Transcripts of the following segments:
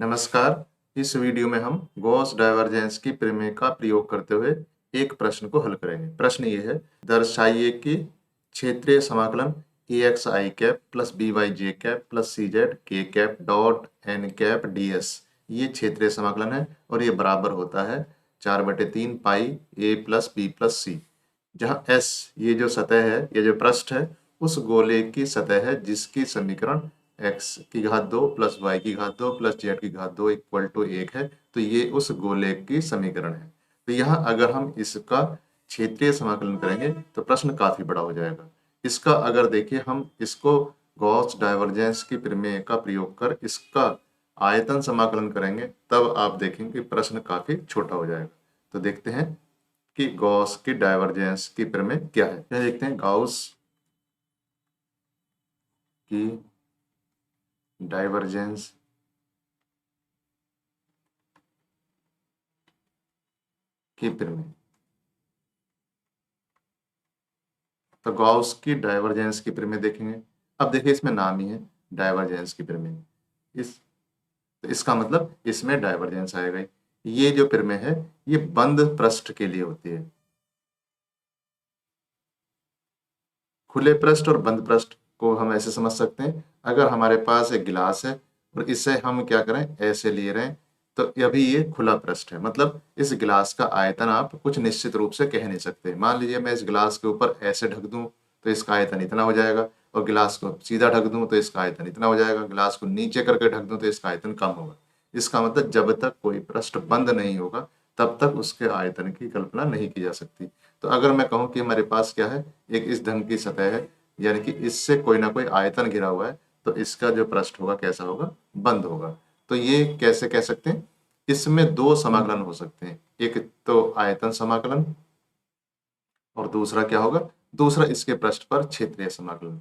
नमस्कार। इस वीडियो में हम गॉस डाइवर्जेंस की प्रमेय का प्रयोग करते हुए एक प्रश्न को हल करेंगे। प्रश्न ये है, दर्शाइए कि क्षेत्रीय समाकलन ax i cap plus by j cap plus cz k cap dot n cap ds ये क्षेत्रीय समाकलन है और ये बराबर होता है 4/3 पाई a plus b plus c, जहाँ s ये जो सतह है, ये जो पृष्ठ है, उस गोले की सतह है जिसकी समीकरण x की घात 2 प्लस y की घात 2 प्लस z की घात 2 इक्वल टू 1 है। तो ये उस गोले की समीकरण है। तो यहाँ अगर हम इसका क्षेत्रीय समाकलन करेंगे तो प्रश्न काफी बड़ा हो जाएगा। इसका अगर देखिए हम इसको गॉस डाइवर्जेंस की प्रमेय का प्रयोग कर इसका आयतन समाकलन करेंगे तब आप देखेंगे कि प्रश्न काफी छोटा हो जाएगा। तो देखते हैं कि गॉस की डाइवर्जेंस की प्रमेय क्या है। यह देखते हैं गॉस की डाइवर्जेंस की प्रमेय। तो गॉस की डाइवर्जेंस की प्रमेय देखेंगे। अब देखिए इसमें नाम ही है डाइवर्जेंस की प्रमेय। तो इसका मतलब इसमें डाइवर्जेंस आएगा ही। ये जो प्रमेय है ये बंद पृष्ठ के लिए होती है। खुले पृष्ठ और बंद पृष्ठ को हम ऐसे समझ सकते हैं, अगर हमारे पास एक गिलास है और इसे हम क्या करें ऐसे लिए रहे तो अभी ये खुला पृष्ठ है, मतलब इस गिलास का आयतन आप कुछ निश्चित रूप से कह नहीं सकते। मान लीजिए मैं इस गिलास के ऊपर ऐसे ढक दूं तो इसका आयतन इतना हो जाएगा, और गिलास को सीधा ढक दूं तो इसका आयतन इतना हो जाएगा, गिलास को नीचे करके ढक दूं तो इसका आयतन कम होगा। इसका मतलब जब तक कोई पृष्ठ बंद नहीं होगा तब तक उसके आयतन की कल्पना नहीं की जा सकती। तो अगर मैं कहूँ कि हमारे पास क्या है, एक इस ढंग की सतह है, यानी कि इससे कोई ना कोई आयतन घिरा हुआ है, तो इसका जो पृष्ठ होगा कैसा होगा, बंद होगा। तो ये कैसे कह सकते हैं, इसमें दो समाकलन हो सकते हैं, एक तो आयतन समाकलन और दूसरा क्या होगा, दूसरा इसके पृष्ठ पर क्षेत्रीय समाकलन।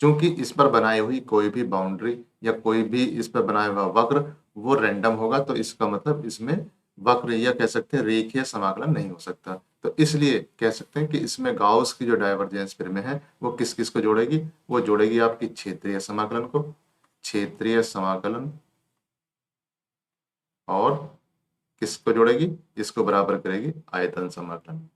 क्योंकि इस पर बनाई हुई कोई भी बाउंड्री या कोई भी इस पर बनाया हुआ वक्र वो रैंडम होगा, तो इसका मतलब इसमें वक्र या कह सकते हैं रेखीय समाकलन नहीं हो सकता। तो इसलिए कह सकते हैं कि इसमें गाउस की जो डाइवर्जेंस प्रमेय है वो किस किस को जोड़ेगी, वो जोड़ेगी आपकी क्षेत्रीय समाकलन को, क्षेत्रीय समाकलन, और किसको जोड़ेगी, इसको बराबर करेगी आयतन समाकलन।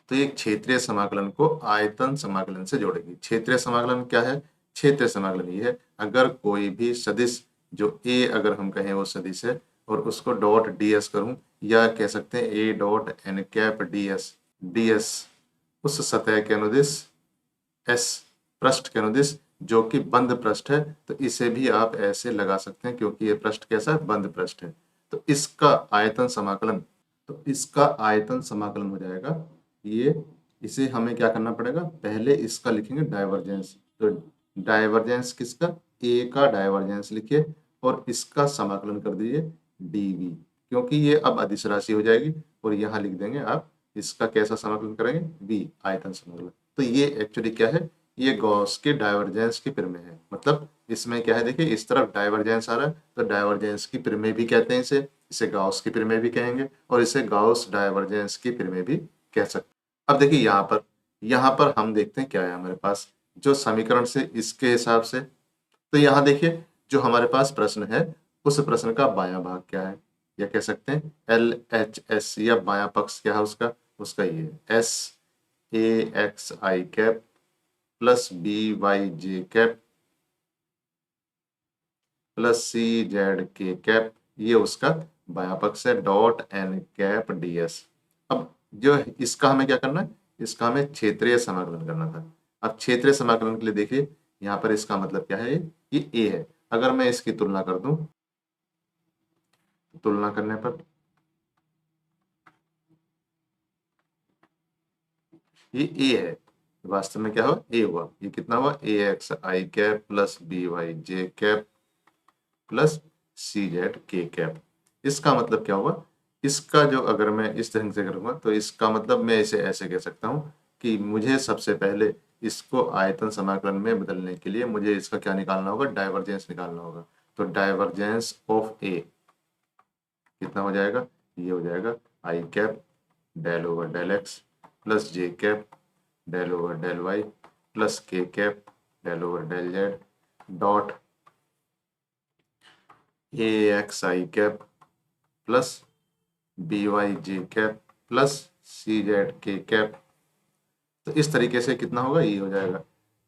तो ये क्षेत्रीय समाकलन को आयतन समाकलन से जोड़ेगी। क्षेत्रीय समाकलन क्या है, क्षेत्रीय समाकलन ये है, अगर कोई भी सदिश जो ए अगर हम कहें वो सदिश है और उसको डॉट ds करूं, या कह सकते हैं A dot N cap ds उस सतह के अनुदिश एस पृष्ठ के अनुदिश जो कि बंद पृष्ठ है, तो इसे भी आप ऐसे लगा सकते हैं क्योंकि ये पृष्ठ कैसा है, बंद पृष्ठ है। तो इसका आयतन समाकलन, तो इसका आयतन समाकलन हो जाएगा ये। इसे हमें क्या करना पड़ेगा, पहले इसका लिखेंगे डाइवर्जेंस। तो डाइवर्जेंस किसका, ए का डाइवर्जेंस लिखिए और इसका समाकलन कर दीजिए डीवी, क्योंकि ये अब अदिश राशि हो जाएगी। और यहाँ लिख देंगे आप इसका कैसा समाकलन करेंगे, बी आयतन समाकलन। तो ये एक्चुअली क्या है, ये गॉस के डाइवर्जेंस की प्रमेय है। मतलब इसमें क्या है, देखिए इस तरफ डाइवर्जेंस आ रहा है तो डाइवर्जेंस की प्रमेय भी कहते हैं इसे, इसे गाउस की प्रमेय भी कहेंगे और इसे गाउस डाइवर्जेंस की प्रमेय भी कह सकते हैं। अब देखिए यहाँ पर हम देखते हैं क्या है हमारे पास जो समीकरण से इसके हिसाब से। तो यहाँ देखिए जो हमारे पास प्रश्न है उस प्रश्न का बायां भाग क्या है, या कह सकते हैं LHS, या बायां पक्ष क्या है उसका, उसका ये S A X I cap plus B Y J cap plus C Z K cap, ये उसका बायां पक्ष है, डॉट एन कैप ds। अब जो इसका हमें क्या करना है, इसका हमें क्षेत्रीय समाकलन करना था। अब क्षेत्रीय समाकलन के लिए देखिए यहाँ पर इसका मतलब क्या है, ये a है। अगर मैं इसकी तुलना कर दूं, तुलना करने पर ये a है, वास्तव में क्या हुआ, a हुआ। ये कितना हुआ, ए X I cap plus B Y J cap plus C Z K cap. इसका मतलब क्या हुआ, इसका जो अगर मैं इस तरह से करूंगा तो इसका मतलब मैं इसे ऐसे कह सकता हूं कि मुझे सबसे पहले इसको आयतन समाकलन में बदलने के लिए मुझे इसका क्या निकालना होगा, डाइवर्जेंस निकालना होगा। तो डाइवर्जेंस ऑफ ए कितना हो जाएगा, ये हो जाएगा I cap del over del X plus J cap del over del Y plus K cap del over del Z dot A X I cap plus B Y J cap plus C Z K cap. तो इस तरीके से कितना होगा, ये हो जाएगा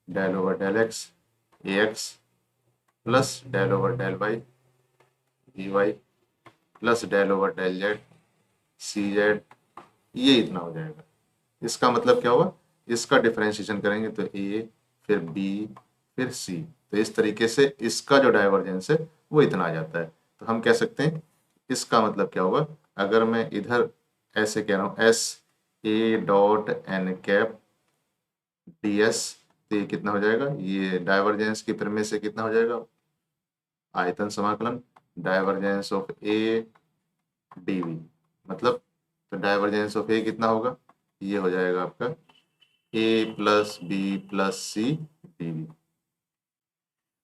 del over del X A X plus del over del Y B Y plus del over del Z C Z, ये इतना हो जाएगा। इसका मतलब क्या हुआ, इसका डिफरेंशिएशन करेंगे तो ए फिर बी फिर सी, तो इस तरीके से इसका जो डाइवर्जेंस है वो इतना आ जाता है। तो हम कह सकते हैं इसका मतलब क्या होगा, अगर मैं इधर ऐसे कह रहा हूँ S A dot N cap D S, तो ये कितना हो जाएगा, ये डाइवर्जेंस की प्रेमिस से कितना हो जाएगा, आयतन समाकलन डाइवर्जेंस ऑफ ए डीवी, मतलब तो डाइवर्जेंस ऑफ ए कितना होगा, ये हो जाएगा आपका ए प्लस बी प्लस सी डीवी।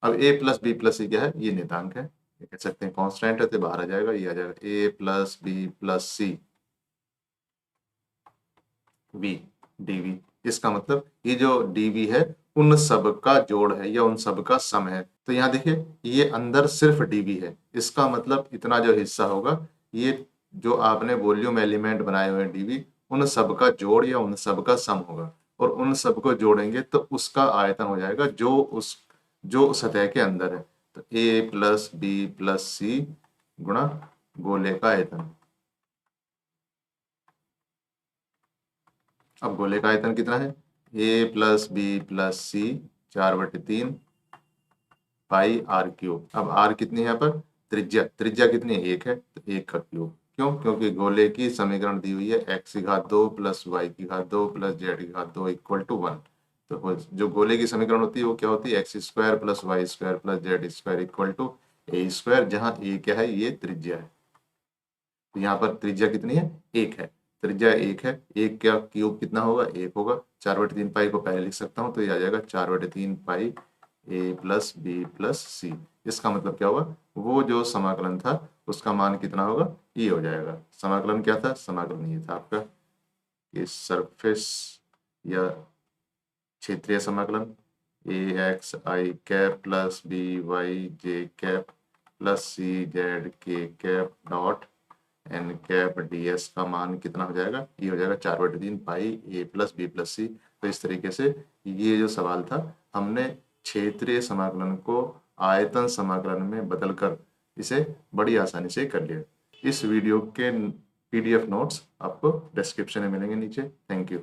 अब ए प्लस बी प्लस सी क्या है, ये नियतांक है, ये कह सकते हैं कांस्टेंट है, तो बाहर आ जाएगा, ये आ जाएगा A plus B plus C V DV. इसका मतलब ये जो डीवी है उन सब का जोड़ है या उन सब का सम है। तो यहाँ देखिए ये अंदर सिर्फ डीवी है, इसका मतलब इतना जो हिस्सा होगा ये जो आपने वॉल्यूम एलिमेंट बनाए हुए हैं डीवी, उन सब का जोड़ या उन सब का सम होगा, और उन सब को जोड़ेंगे तो उसका आयतन हो जाएगा जो सतह के अंदर है। तो ए प्लस बी प्लस सी गुणा गोले का आयतन। अब गोले का आयतन कितना है, A plus B plus C 4/3 pi R cube. अब आर कितनी है यहाँ पर, त्रिज्या कितनी है, 1 है, तो 1 का क्यूब। क्यों, क्योंकि गोले की समीकरण दी हुई है x की घात 2 प्लस y की घात 2 प्लस z की घात 2 इक्वल टू 1। तो जो गोले की समीकरण होती है वो क्या होती है, X square plus Y square plus Z square equal to A square, जहाँ ए क्या है, ये त्रिज्या है। तो यहाँ पर त्रिज्या कितनी है, 1 है, त्रिज्या 1 है, 1 का क्यूब कितना होगा, 1 होगा। 4/3 पाई को पहले लिख सकता हूँ, तो ये आ जाएगा 4/3 pi A plus B plus सी। इसका मतलब क्या होगा, वो जो समाकलन था उसका मान कितना होगा, ये हो जाएगा। समाकलन क्या था, समाकलन ये था आपका कि सरफेस या क्षेत्रीय समाकलन A X I cap plus B Y J cap plus C Z K cap dot N cap D S का मान कितना हो जाएगा, ये हो जाएगा 4/3 pi A plus B plus C. तो इस तरीके से ये जो सवाल था हमने क्षेत्रीय समाकलन को आयतन समाकलन में बदलकर इसे बड़ी आसानी से कर लिया। इस वीडियो के PDF नोट्स आपको डिस्क्रिप्शन में मिलेंगे नीचे। Thank you.